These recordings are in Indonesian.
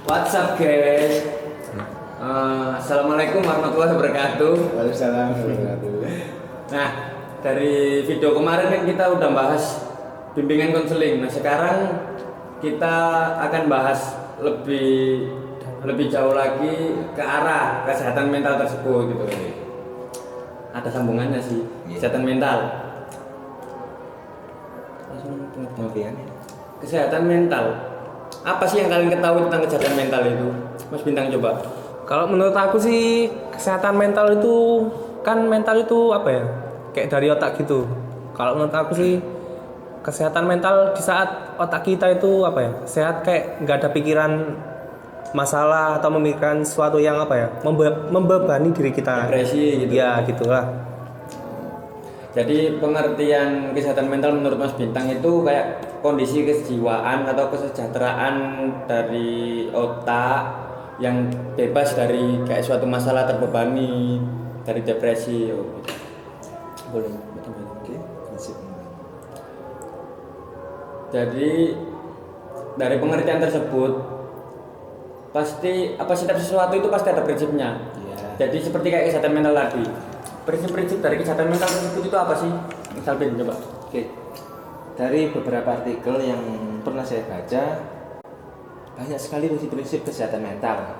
What's up guys? Assalamualaikum warahmatullahi wabarakatuh. Waalaikumsalam warahmatullahi wabarakatuh. Nah, dari video kemarin kan kita udah bahas bimbingan konseling. Nah, sekarang kita akan bahas lebih jauh lagi ke arah kesehatan mental tersebut gitu. Ada sambungannya sih, kesehatan mental. Kesehatan mental. Apa sih yang kalian ketahui tentang kesehatan mental itu? Mas Bintang coba. Kalau menurut aku sih kesehatan mental itu kan mental itu apa ya? Kayak dari otak gitu. Kalau menurut aku sih kesehatan mental di saat otak kita itu apa ya? Sehat, kayak nggak ada pikiran masalah atau memikirkan sesuatu yang apa ya? Membebani diri kita. Depresi gitu. Ya, gitulah. Jadi pengertian kesehatan mental menurut Mas Bintang itu kayak kondisi kejiwaan atau kesejahteraan dari otak yang bebas dari kayak suatu masalah terbebani, dari depresi. Boleh. Oke, prinsip. Jadi dari pengertian tersebut pasti setiap sesuatu itu pasti ada prinsipnya. Iya. Jadi seperti kayak kesehatan mental tadi. Prinsip-prinsip dari kesehatan mental tersebut itu apa sih? Misal Bin, coba. Oke. Dari beberapa artikel yang pernah saya baca, banyak sekali prinsip-prinsip kesehatan mental.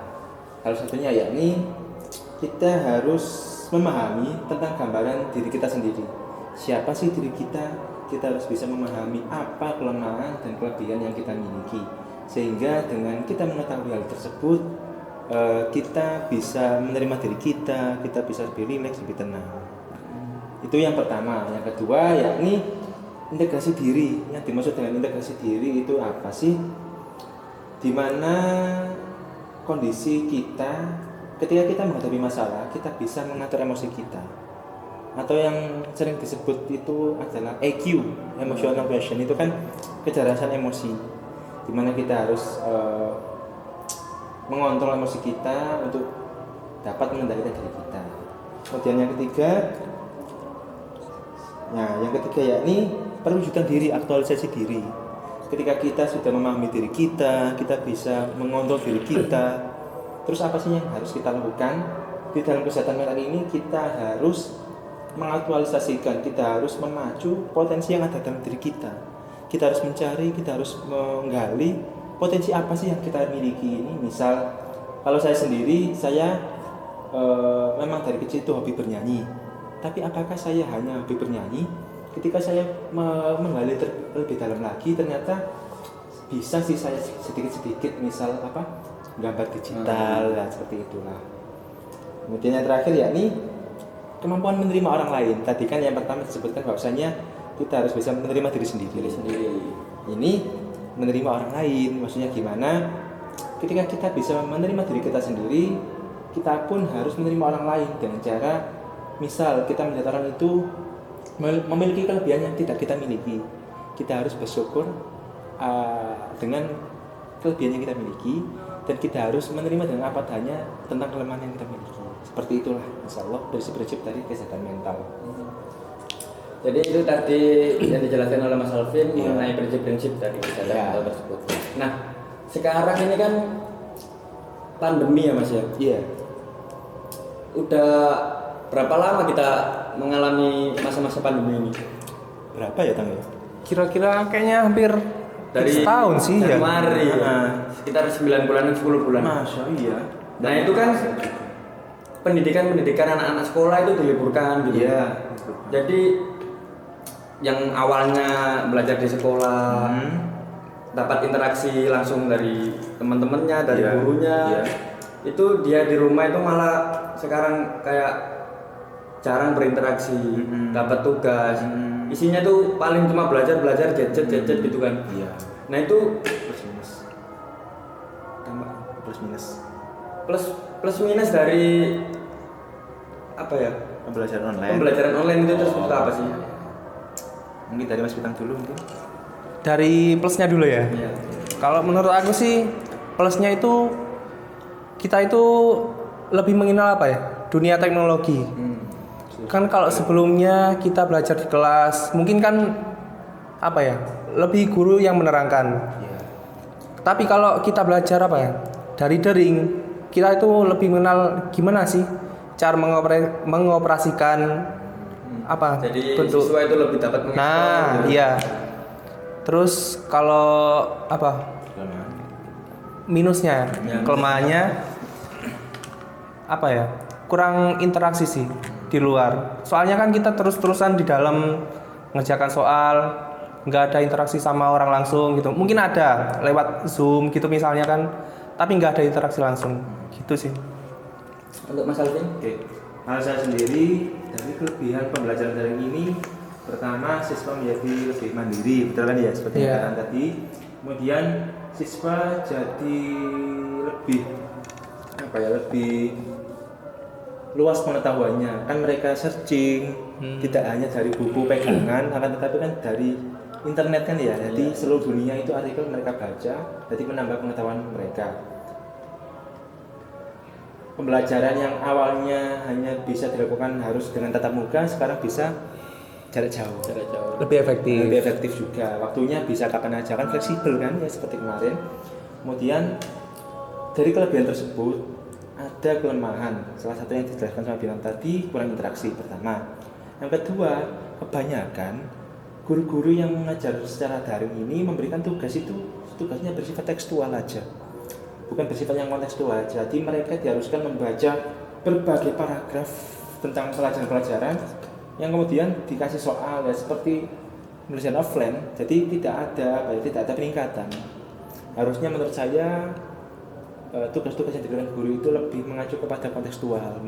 Salah satunya yakni kita harus memahami tentang gambaran diri kita sendiri. Siapa sih diri kita? Kita harus bisa memahami apa kelemahan dan kelebihan yang kita miliki. Sehingga dengan kita mengetahui hal tersebut, kita bisa menerima diri kita bisa lebih rileks, lebih tenang. Itu yang pertama. Yang kedua yakni integrasi diri. Yang dimaksud dengan integrasi diri itu apa sih? Dimana kondisi kita ketika kita menghadapi masalah, kita bisa mengatur emosi kita, atau yang sering disebut itu adalah EQ, emotional quotient. Itu kan kecerdasan emosi, dimana kita harus mengontrol emosi kita untuk dapat mengendalikan diri kita. Kemudian yang ketiga yakni perwujudan diri, aktualisasi diri. Ketika kita sudah memahami diri kita bisa mengontrol diri kita. Terus apa sih yang harus kita lakukan? Di dalam kesehatan mental ini kita harus mengaktualisasikan, kita harus memacu potensi yang ada dalam diri kita. Kita harus mencari, kita harus menggali potensi apa sih yang kita miliki ini. Misal kalau saya sendiri, saya memang dari kecil itu hobi bernyanyi. Tapi apakah saya hanya hobi bernyanyi? Ketika saya menggali lebih dalam lagi, ternyata bisa sih saya sedikit-sedikit, misal gambar digital, seperti itulah. Kemudian yang terakhir yakni kemampuan menerima orang lain. Tadi kan yang pertama disebutkan bahwasanya kita harus bisa menerima diri sendiri. Ini menerima orang lain, maksudnya gimana? Ketika kita bisa menerima diri kita sendiri, kita pun harus menerima orang lain dengan cara, misal kita melihat orang itu memiliki kelebihan yang tidak kita miliki, kita harus bersyukur dengan kelebihan yang kita miliki, dan kita harus menerima dengan apa adanya tentang kelemahan yang kita miliki. Seperti itulah, insyaallah, prinsip-prinsip dari kesehatan mental. Jadi itu tadi yang dijelaskan oleh Mas Alvin mengenai prinsip-prinsip dari kesehatan mental tersebut. Nah, sekarang ini kan pandemi ya Mas ya? Iya. Udah berapa lama kita mengalami masa-masa pandemi ini? Berapa ya, Tang? Kira-kira kayaknya hampir Dari setahun sih ya. Januari sekitar 9 bulan 10 bulan. Masya iya. Nah, itu kan pendidikan anak-anak sekolah itu diliburkan gitu. Iya. Jadi yang awalnya belajar di sekolah dapat interaksi langsung dari teman-temannya, dari gurunya, itu dia di rumah itu malah sekarang kayak jarang berinteraksi, dapat tugas, isinya tuh paling cuma belajar gadget gitu kan. Iya. Nah itu plus minus dari apa ya? Pembelajaran online itu terus apa sih? Mungkin dari Mas Bintang dulu mungkin. Dari plusnya dulu ya. Iya. Kalau menurut aku sih plusnya itu kita itu lebih mengenal apa ya? Dunia teknologi. Kan kalau sebelumnya kita belajar di kelas, mungkin kan apa ya? Lebih guru yang menerangkan. Iya. Tapi kalau kita belajar apa ya? dari daring kita itu lebih mengenal gimana sih cara mengoperasikan apa Jadi bentuk. siswa itu lebih dapat mengeksplor Nah, gitu. iya. Terus kalau apa minusnya, kelemahannya apa ya? Kurang interaksi sih di luar. Soalnya kan kita terus-terusan di dalam ngerjakan soal, nggak ada interaksi sama orang langsung gitu. Mungkin ada lewat Zoom gitu misalnya kan, tapi nggak ada interaksi langsung. Gitu sih. Untuk Mas Alvin? Oke, kalau saya sendiri dari kelebihan pembelajaran daring ini, pertama siswa menjadi lebih mandiri, betul kan ya seperti yang Iya. katakan tadi. Kemudian siswa jadi lebih apa ya, lebih luas pengetahuannya. Kan mereka searching tidak hanya dari buku pegangan, akan tetapi kan dari internet kan ya. Jadi seluruh dunia itu artikel mereka baca, jadi menambah pengetahuan mereka. Pembelajaran yang awalnya hanya bisa dilakukan harus dengan tatap muka, sekarang bisa jarak jauh. Lebih efektif. Lebih efektif juga. Waktunya bisa kapan aja, kan fleksibel kan ya seperti kemarin. Kemudian dari kelebihan tersebut ada kelemahan. Salah satu yang dijelaskan sama Bilang tadi, kurang interaksi pertama. Yang kedua, kebanyakan guru-guru yang mengajar secara daring ini memberikan tugasnya bersifat tekstual aja. Bukan bersifat yang kontekstual. Jadi mereka diharuskan membaca berbagai paragraf tentang pelajaran-pelajaran yang kemudian dikasih soal ya seperti pembelajaran offline. Jadi tidak ada peningkatan. Harusnya menurut saya tugas-tugas yang diberikan guru itu lebih mengacu kepada kontekstual,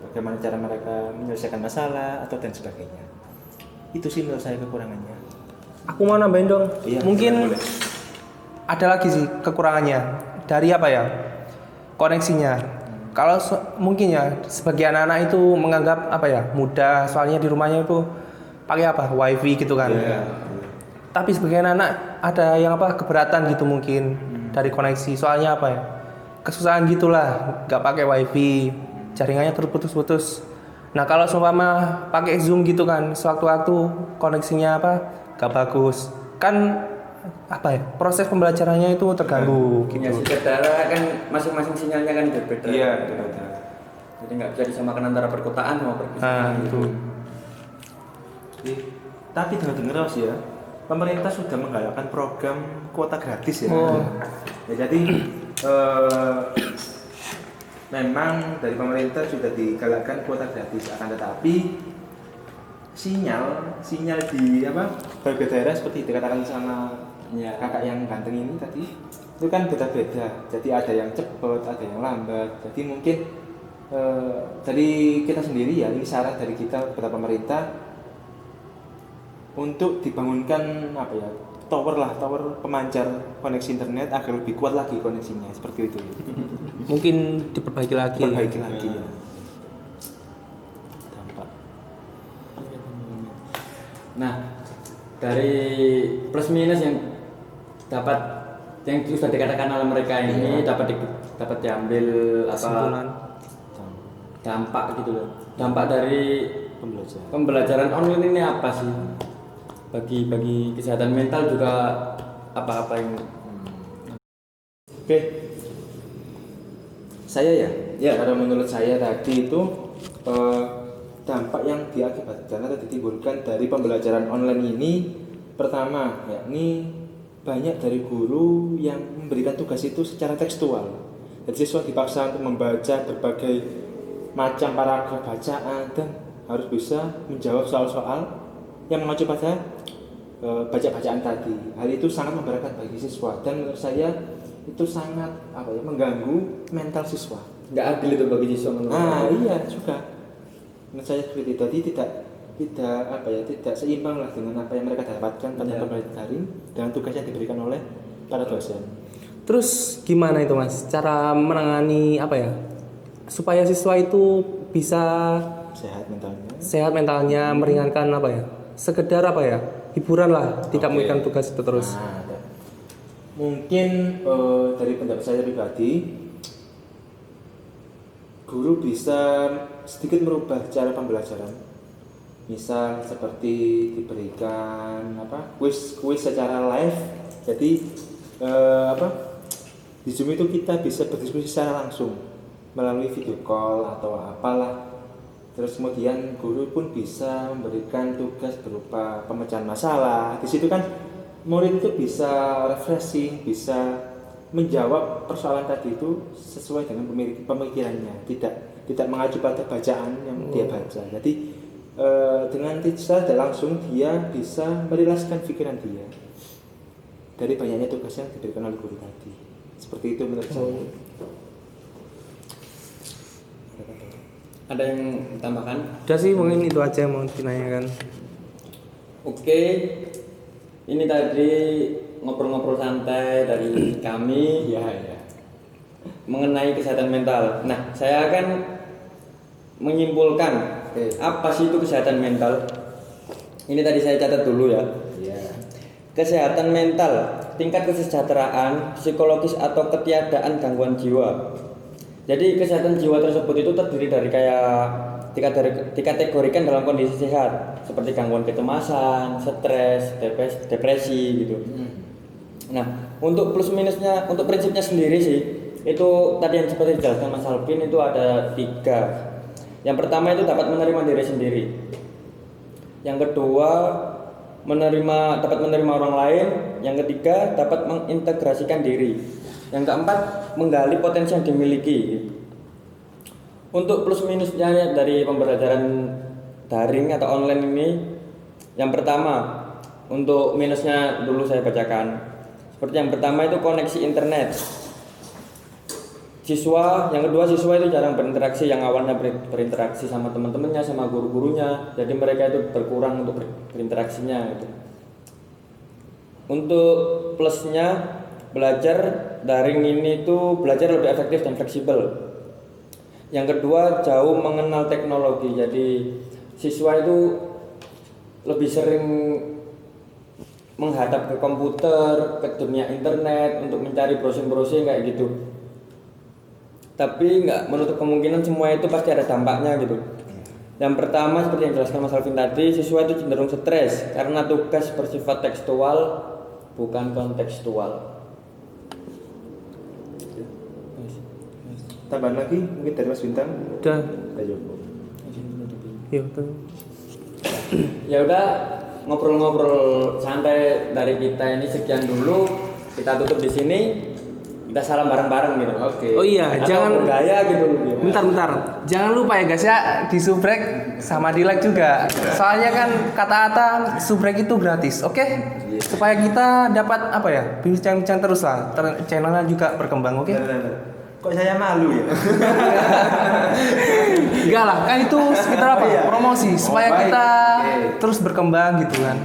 bagaimana cara mereka menyelesaikan masalah atau dan sebagainya. Itu sih menurut saya kekurangannya. Aku mau nambahin dong. Iya, Mungkin boleh. ada lagi sih kekurangannya dari apa ya, koneksinya. Kalau mungkin ya sebagian anak itu menganggap apa ya mudah, soalnya di rumahnya itu pakai apa wifi gitu kan. Iya. Tapi sebagian anak ada yang apa keberatan gitu mungkin dari koneksi, soalnya apa ya kesusahan gitulah, nggak pakai wifi, jaringannya terputus-putus. Nah kalau seumpama pakai Zoom gitu kan, sewaktu-waktu koneksinya apa nggak bagus kan, apa ya proses pembelajarannya itu terganggu Ya gitu. secara kan masing-masing sinyalnya kan berbeda. Iya, betul. Jadi nggak bisa disamakan antara perkotaan sama Nah perkotaan itu Tapi dengar-dengar Mas ya, pemerintah sudah menggalakkan program kuota gratis ya. Oh. Ya jadi memang dari pemerintah sudah digalakkan kuota gratis, akan tetapi sinyal di berbagai daerah seperti dikatakan sama kakak yang ganteng ini tadi itu kan beda-beda. Jadi ada yang cepat, ada yang lambat. Jadi mungkin dari kita sendiri ya, ini saran dari kita kepada pemerintah untuk dibangunkan tower pemancar koneksi internet agar lebih kuat lagi koneksinya, seperti itu. mungkin diperbaiki lagi. Perbaiki lagi ya. Dampak. Nah, dari plus minus yang sudah dikatakan oleh mereka ini dapat diambil Kesimpulan. dampak gitu loh. Dampak dari Pembelajaran. pembelajaran online ini apa sih? Bagi kesehatan mental juga apa-apa yang Oke. Saya ya. Ya. Kalau menurut saya tadi itu dampak yang diakibatkan atau ditimbulkan dari pembelajaran online ini, pertama yakni banyak dari guru yang memberikan tugas itu secara tekstual. Jadi siswa dipaksa untuk membaca berbagai macam paragraf bacaan dan harus bisa menjawab soal-soal yang mengacu pada baca-bacaan tadi. Hal itu sangat memberatkan bagi siswa dan menurut saya itu sangat mengganggu mental siswa. nggak adil itu bagi siswa menurut Nah, saya. iya juga. Menurut saya seperti itu. Tadi tidak seimbang lah dengan apa yang mereka dapatkan pada pembelajaran daring dengan tugas yang diberikan oleh para dosen. Terus gimana itu Mas cara menangani supaya siswa itu bisa Sehat mentalnya. sehat mentalnya, meringankan sekedar hiburan lah, tidak Oke. memberikan tugas itu terus. Nah, ada. Mungkin dari pendapat saya pribadi, guru bisa sedikit merubah cara pembelajaran. Misal seperti diberikan kuis secara live. Jadi Di Zoom itu kita bisa berdiskusi secara langsung melalui video call atau apalah. Terus kemudian guru pun bisa memberikan tugas berupa pemecahan masalah. Di situ kan murid itu bisa refreshing, bisa menjawab persoalan tadi itu sesuai dengan pemikirannya, tidak mengacu pada bacaan yang dia baca. Jadi dengan tidak langsung dia bisa merilaskan pikiran dia dari banyaknya tugas yang diberikan oleh guru tadi. Seperti itu menurut saya. Ada yang tambahkan? Udah sih, mungkin itu aja yang mau ditanyakan. Oke, ini tadi ngobrol-ngobrol santai dari kami Ya. mengenai kesehatan mental. Nah, saya akan menyimpulkan apa sih itu kesehatan mental. Ini tadi saya catat dulu ya. Kesehatan mental, tingkat kesejahteraan psikologis atau ketiadaan gangguan jiwa. Jadi kesehatan jiwa tersebut itu terdiri dari dikategorikan dalam kondisi sehat seperti gangguan kecemasan, stres, depresi gitu. Nah, untuk plus minusnya, untuk prinsipnya sendiri sih, itu tadi yang seperti dijelaskan Mas Alvin itu ada 3. Yang pertama itu dapat menerima diri sendiri. Yang kedua dapat menerima orang lain. Yang ketiga dapat mengintegrasikan diri. Yang keempat menggali potensi yang dimiliki. Untuk plus minusnya dari pembelajaran daring atau online ini, yang pertama untuk minusnya dulu saya bacakan. Seperti yang pertama itu koneksi internet. Yang kedua siswa itu jarang berinteraksi, yang awalnya berinteraksi sama teman-temannya, sama guru-gurunya, jadi mereka itu berkurang untuk berinteraksinya gitu. Untuk plusnya, belajar daring ini tuh belajar lebih efektif dan fleksibel. Yang kedua jauh mengenal teknologi, jadi siswa itu lebih sering menghadap ke komputer, ke dunia internet untuk mencari browsing-browsing kayak gitu. Tapi nggak menutup kemungkinan semua itu pasti ada dampaknya gitu. Yang pertama seperti yang dijelaskan Mas Alvin tadi, siswa itu cenderung stres karena tugas bersifat tekstual bukan kontekstual. Tambahan lagi mungkin dari Mas Bintang. Udah. Ayo. Yuk, tuh. Ya udah, ngobrol-ngobrol santai dari kita ini sekian dulu. Kita tutup di sini. Kita salam bareng-bareng gitu. Oke. Oh iya, Atau jangan bergaya gitu. Bentar. Jangan lupa ya guys ya, di subrek sama di like juga. Soalnya kan kata-kata subrek itu gratis, oke? Supaya kita dapat apa ya? Bincang-bincang terus lah. Channelnya juga berkembang, oke? Kok saya malu ya? Enggak lah, kan itu sekitar apa? Iya. Promosi supaya baik. kita Oke. terus berkembang gitu kan.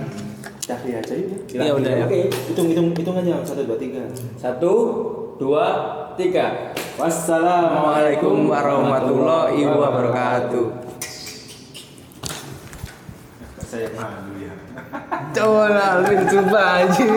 Cari aja ini. Iya udah ya. Oke. Hitung aja 1 2 3. 1, 2, 3. Assalamualaikum warahmatullahi wabarakatuh. Saya malu ya. Coba lah, lu coba aja.